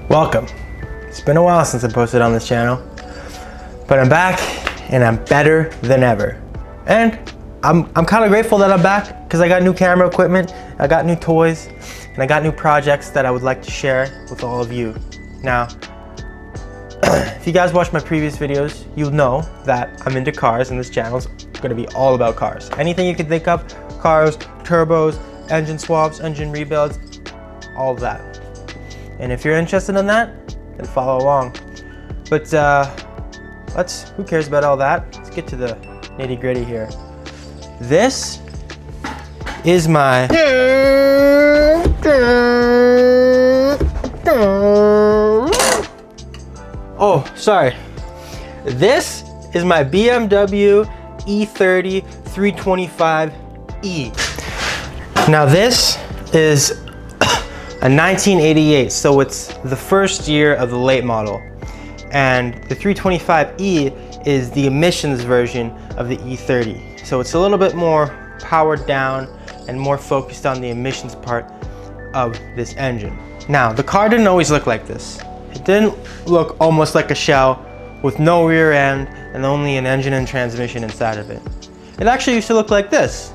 Welcome. It's been a while since I posted on this channel, but I'm back and I'm better than ever. And I'm kind of grateful that I'm back because I got new camera equipment, I got new toys, and I got new projects that I would like to share with all of you. Now, if you guys watched my previous videos, you'll know that I'm into cars and this channel's gonna be all about cars. Anything you can think of, cars, turbos, engine swaps, engine rebuilds, all of that. And if you're interested in that, then follow along. But who cares about all that? Let's get to the nitty gritty here. This is my This is my BMW E30 325e. Now this is a 1988, so it's the first year of the late model. And the 325e is the emissions version of the E30. So it's a little bit more powered down and more focused on the emissions part of this engine. Now, the car didn't always look like this. It didn't look almost like a shell with no rear end and only an engine and transmission inside of it. It actually used to look like this.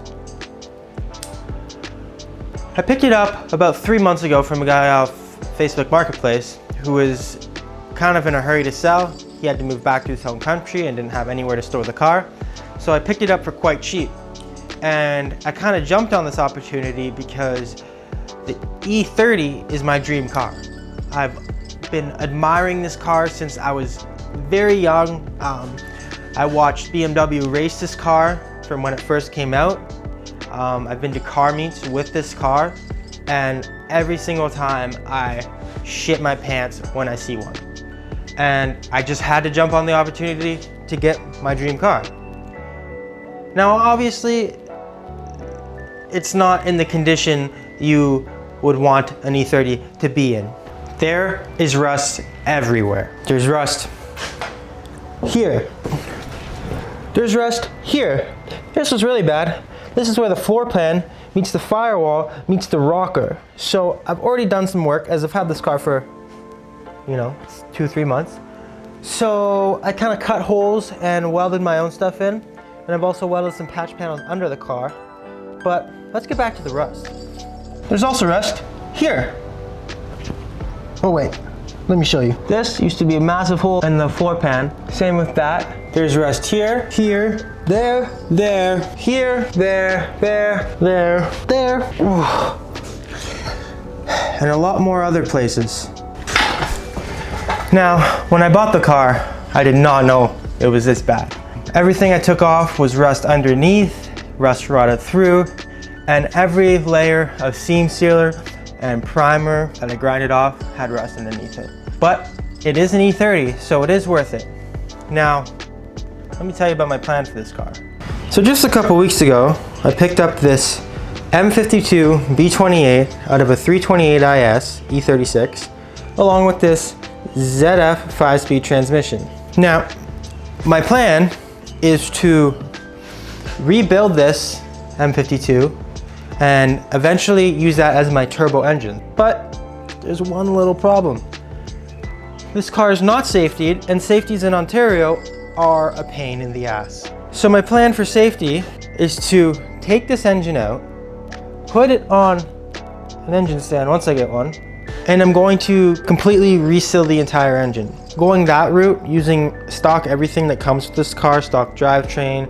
I picked it up about 3 months ago from a guy off Facebook Marketplace who was kind of in a hurry to sell. He had to move back to his home country and didn't have anywhere to store the car. So I picked it up for quite cheap. And I kind of jumped on this opportunity because the E30 is my dream car. I've been admiring this car since I was very young. I watched BMW race this car from when it first came out. I've been to car meets with this car, and every single time I shit my pants when I see one. And I just had to jump on the opportunity to get my dream car. Now obviously, it's not in the condition you would want an E30 to be in. There is rust everywhere. There's rust here. There's rust here. This was really bad. This is where the floor pan meets the firewall meets the rocker. So I've already done some work as I've had this car for, 2-3 months. So I kind of cut holes and welded my own stuff in. And I've also welded some patch panels under the car. But let's get back to the rust. There's also rust here. Oh wait, let me show you. This used to be a massive hole in the floor pan. Same with that. There's rust here, here, there, here, there. Ooh. And a lot more other places. Now, when I bought the car, I did not know it was this bad. Everything I took off was rust underneath, rust rotted through, and every layer of seam sealer and primer that I grinded off had rust underneath it. But it is an E30, so it is worth it. Now, let me tell you about my plan for this car. So just a couple weeks ago, I picked up this M52 B28 out of a 328IS E36, along with this ZF 5-speed transmission. Now, my plan is to rebuild this M52 and eventually use that as my turbo engine. But there's one little problem. This car is not safetied, and safeties in Ontario are a pain in the ass. So my plan for safety is to take this engine out, put it on an engine stand once I get one, and I'm going to completely reseal the entire engine. Going that route, using stock everything that comes with this car, stock drivetrain,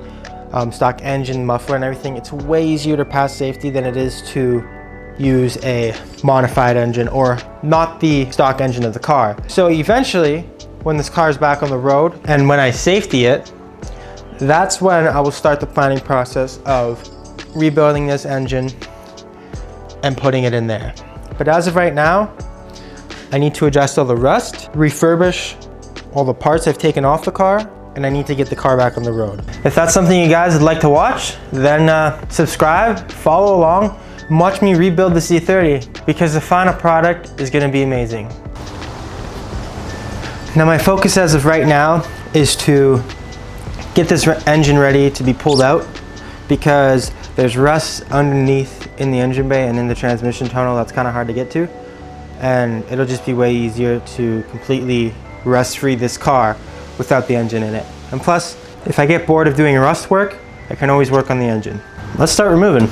stock engine, muffler and everything, it's way easier to pass safety than it is to use a modified engine or not the stock engine of the car. So eventually, when this car is back on the road and when I safety it, that's when I will start the planning process of rebuilding this engine and putting it in there. But as of right now, I need to adjust all the rust, refurbish all the parts I've taken off the car, and I need to get the car back on the road. If that's something you guys would like to watch, then subscribe, follow along, and watch me rebuild the E30 because the final product is gonna be amazing. Now my focus as of right now is to get this engine ready to be pulled out because there's rust underneath in the engine bay and in the transmission tunnel that's kind of hard to get to. and it'll just be way easier to completely rust-free this car without the engine in it. And plus, if I get bored of doing rust work, I can always work on the engine. Let's start removing.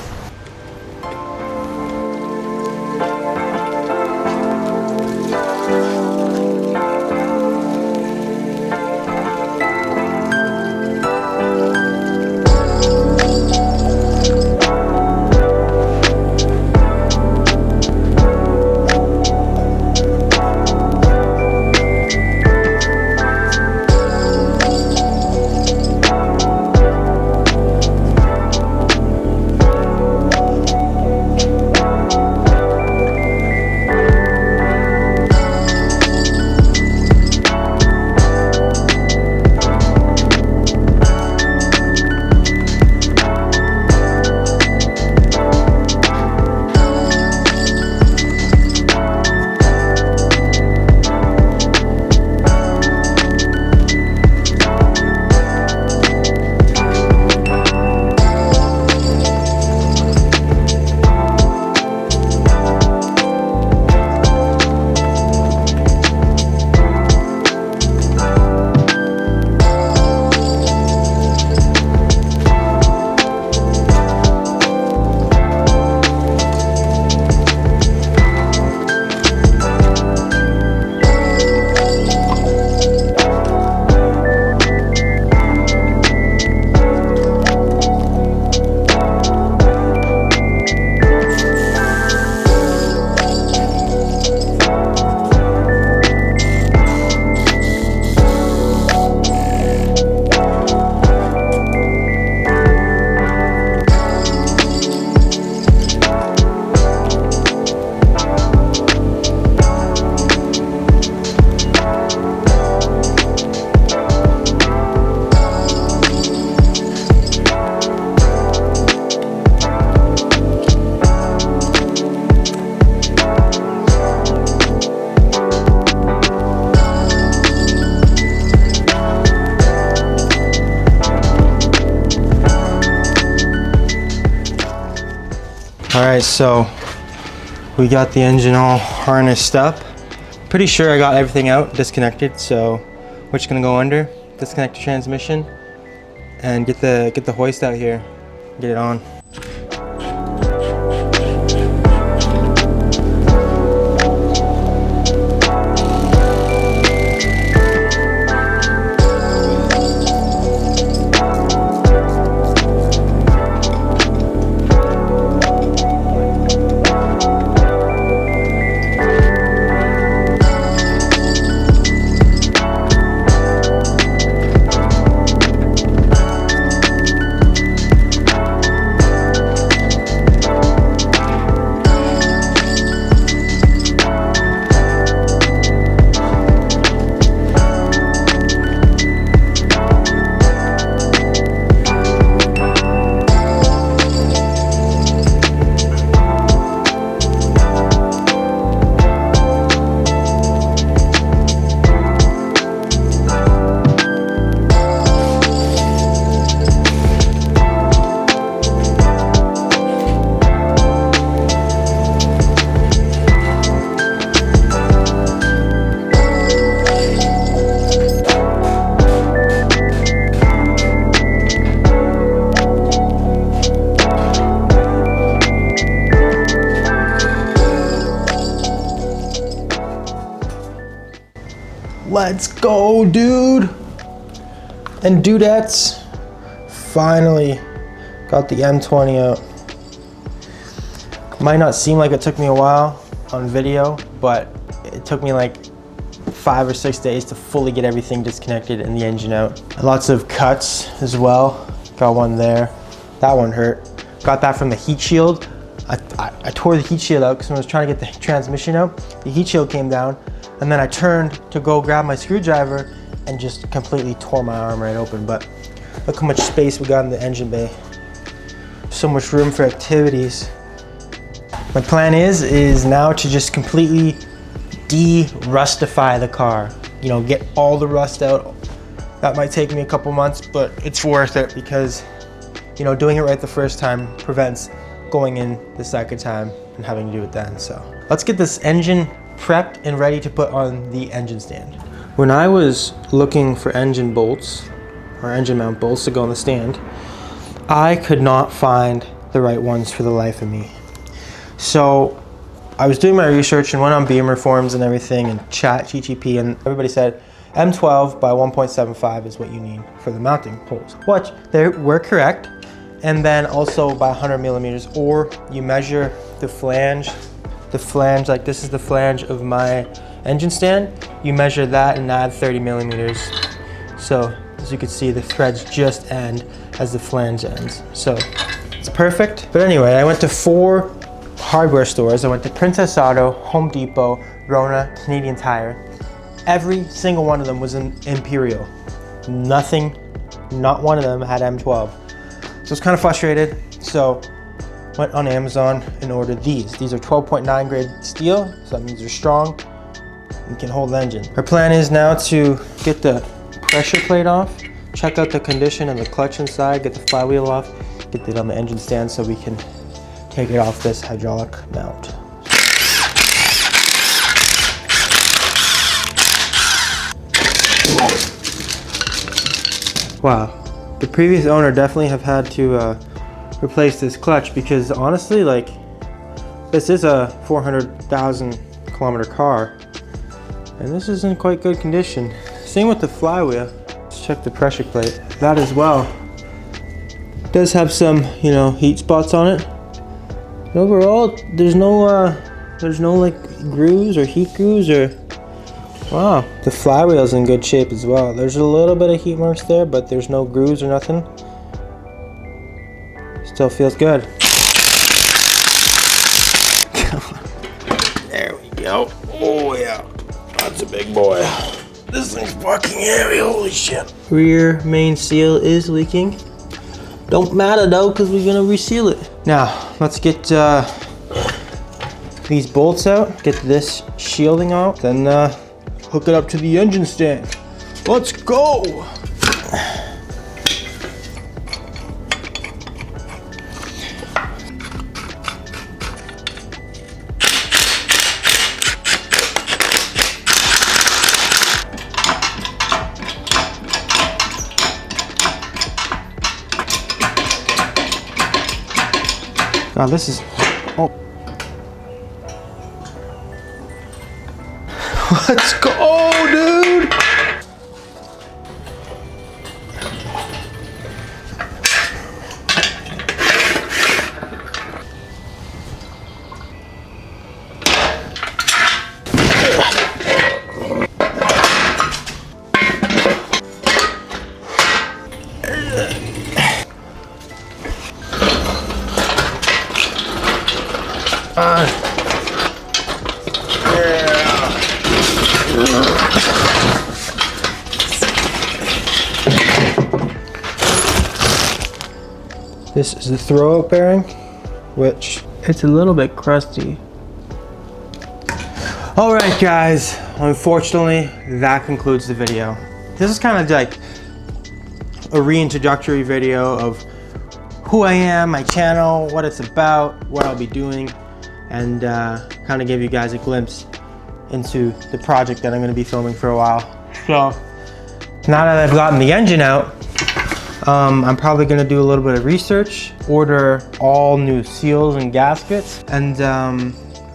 Alright, so we got the engine all harnessed up. Pretty sure I got everything out, disconnected, so we're just gonna go under, disconnect the transmission, and get the hoist out here, get it on. Let's go, dude and dudettes. Finally got the M20 out. Might not seem like it took me a while on video, but it took me like 5 or 6 days to fully get everything disconnected and the engine out. Lots of cuts as well. Got one there. That one hurt. Got that from the heat shield. I tore the heat shield out because when I was trying to get the transmission out, the heat shield came down, and then I turned to go grab my screwdriver and just completely tore my arm right open. But look how much space we got in the engine bay. So much room for activities. My plan is now to just completely de-rustify the car. You know, get all the rust out. That might take me a couple months, but it's worth it because, you know, doing it right the first time prevents going in the second time and having to do it then. So let's get this engine prepped and ready to put on the engine stand. When I was looking for engine bolts or engine mount bolts to go on the stand, I could not find the right ones for the life of me. So I was doing my research and went on Beamer forums and everything and chat GTP, and everybody said M12 by 1.75 is what you need for the mounting holes, which they were correct. And then also by 100 millimeters, or you measure the flange, like this is the flange of my engine stand, you measure that and add 30 millimeters. So as you can see, the threads just end as the flange ends. So it's perfect. But anyway, I went to 4 hardware stores. I went to Princess Auto, Home Depot, Rona, Canadian Tire. Every single one of them was in Imperial. Nothing, not one of them had M12. So I was kind of frustrated. So went on Amazon and ordered these. These are 12.9 grade steel, so that means they're strong and can hold the engine. Our plan is now to get the pressure plate off, check out the condition of the clutch inside, get the flywheel off, get it on the engine stand so we can take it off this hydraulic mount. Wow, the previous owner definitely have had to replace this clutch, because honestly, like, this is a 400,000 kilometer car and this is in quite good condition. Same with the flywheel. Let's check the pressure plate. That as well. It does have some, you know, heat spots on it. And overall, there's no like grooves or heat grooves or. Wow, the flywheel's in good shape as well. There's a little bit of heat marks there, but there's no grooves or nothing. Still feels good. There we go. Oh yeah, that's a big boy. This thing's fucking heavy, holy shit. Rear main seal is leaking. Don't matter though, because we're gonna reseal it. Now, let's get these bolts out, get this shielding out, then hook it up to the engine stand. Let's go! God, this is, oh. Let's go, dude. This is the throw-out bearing, which it's a little bit crusty. All right, guys, unfortunately, that concludes the video. This is kind of like a reintroductory video of who I am, my channel, what it's about, what I'll be doing, and kind of give you guys a glimpse into the project that I'm going to be filming for a while. So now that I've gotten the engine out, I'm probably going to do a little bit of research, order all new seals and gaskets, and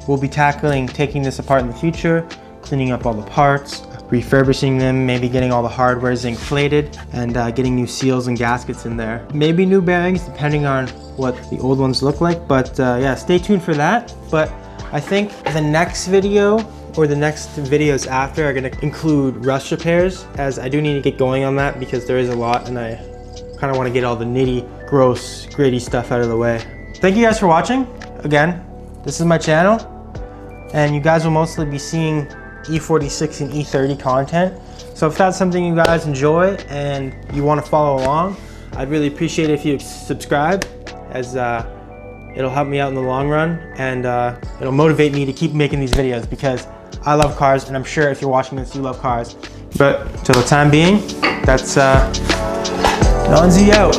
we'll be taking this apart in the future, cleaning up all the parts, refurbishing them, maybe getting all the hardware zinc plated, and getting new seals and gaskets in there. Maybe new bearings, depending on what the old ones look like, but yeah, stay tuned for that. But I think the next video, or the next videos after, are going to include rust repairs, as I do need to get going on that because there is a lot and I kind of want to get all the nitty, gross, gritty stuff out of the way. Thank you guys for watching. Again, this is my channel, and you guys will mostly be seeing E46 and E30 content. So if that's something you guys enjoy and you want to follow along, I'd really appreciate it if you subscribe, as it'll help me out in the long run, and it'll motivate me to keep making these videos because I love cars, and I'm sure if you're watching this, you love cars. But till the time being, that's Nonzy out.